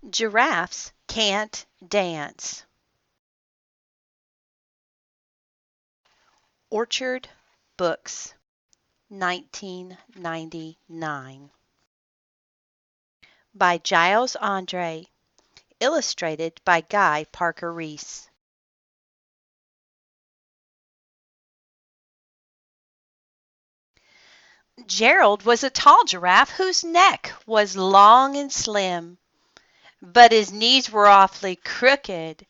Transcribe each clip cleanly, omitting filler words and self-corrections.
Giraffes Can't Dance. Orchard Books, 1999. By Giles Andreae. Illustrated by Parker-Rees. Gerald was a tall giraffe whose neck was long and slim, but his knees were awfully crooked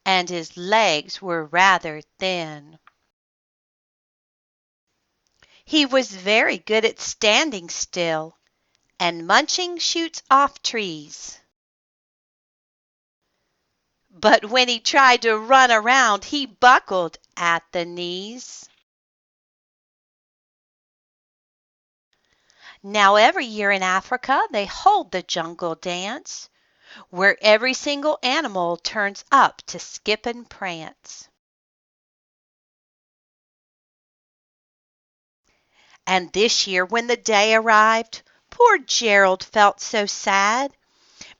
and his legs were rather thin. He was very good at standing still and munching shoots off trees. But when he tried to run around, he buckled at the knees. Now every year in Africa they hold the jungle dance, where every single animal turns up to skip and prance. And this year when the day arrived, poor Gerald felt so sad,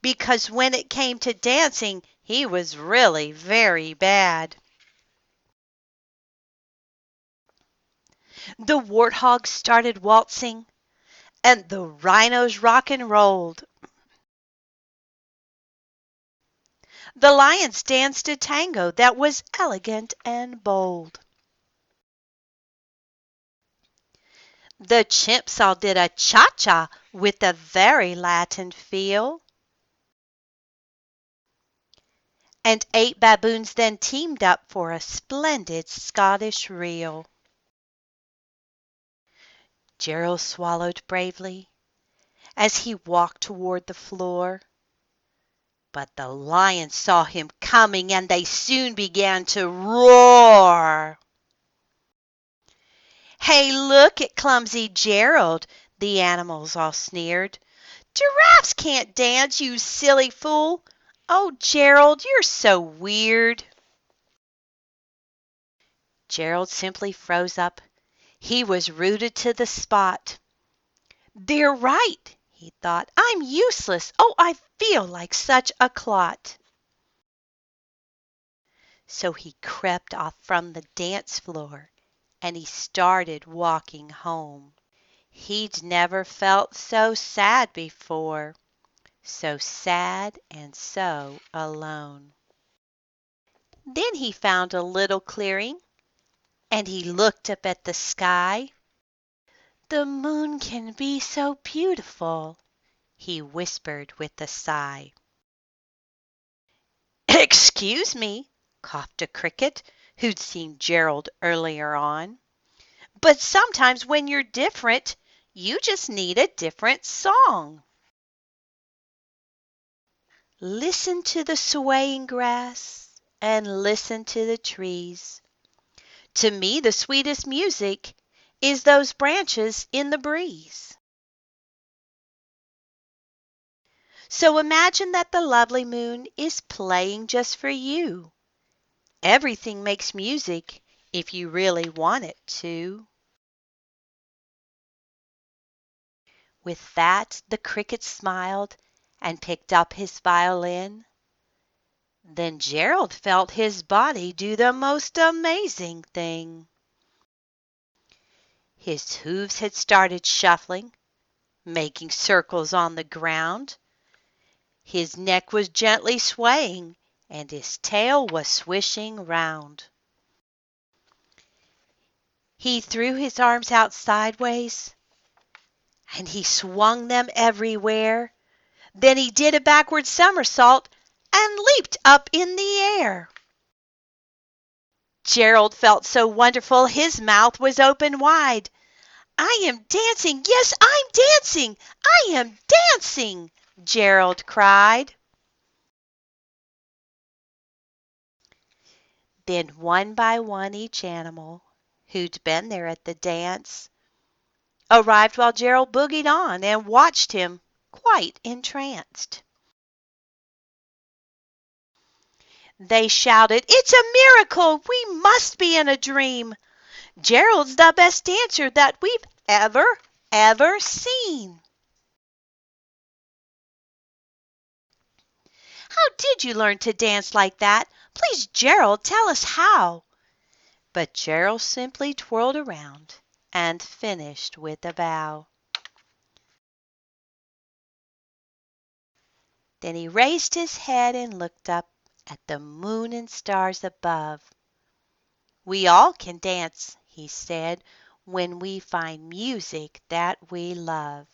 because when it came to dancing, he was really very bad. The warthogs started waltzing, and the rhinos rock and rolled. The lions danced a tango that was elegant and bold. The chimps all did a cha-cha with a very Latin feel. And 8 baboons then teamed up for a splendid Scottish reel. Gerald swallowed bravely as he walked toward the floor. But the lions saw him coming and they soon began to roar. "Hey, look at clumsy Gerald," the animals all sneered. "Giraffes can't dance, you silly fool. Oh, Gerald, you're so weird." Gerald simply froze up. He was rooted to the spot. "They're right," he thought. "I'm useless. Oh, I feel like such a clot." So he crept off from the dance floor and he started walking home. He'd never felt so sad before, so sad and so alone. Then he found a little clearing and he looked up at the sky. "The moon can be so beautiful," he whispered with a sigh. "Excuse me," coughed a cricket who'd seen Gerald earlier on, "but sometimes when you're different, you just need a different song." Listen to the swaying grass and listen to the trees. To me the sweetest music is those branches in the breeze. So imagine that the lovely moon is playing just for you. Everything makes music if you really want it to. With that, the cricket smiled and picked up his violin. Then Gerald felt his body do the most amazing thing. His hooves had started shuffling, making circles on the ground. His neck was gently swaying, and his tail was swishing round. He threw his arms out sideways, and he swung them everywhere. Then he did a backward somersault and leaped up in the air. Gerald felt so wonderful his mouth was open wide. "I am dancing, yes, I'm dancing! I am dancing!" Gerald cried. Then one by one each animal who'd been there at the dance arrived while Gerald boogied on and watched him quite entranced. They shouted, "It's a miracle! We must be in a dream! Gerald's the best dancer that we've ever seen!" did you learn to dance like that? Please, Gerald, tell us how." But Gerald simply twirled around and finished with a bow. Then he raised his head and looked up at the moon and stars above. "We all can dance," he said, "when we find music that we love."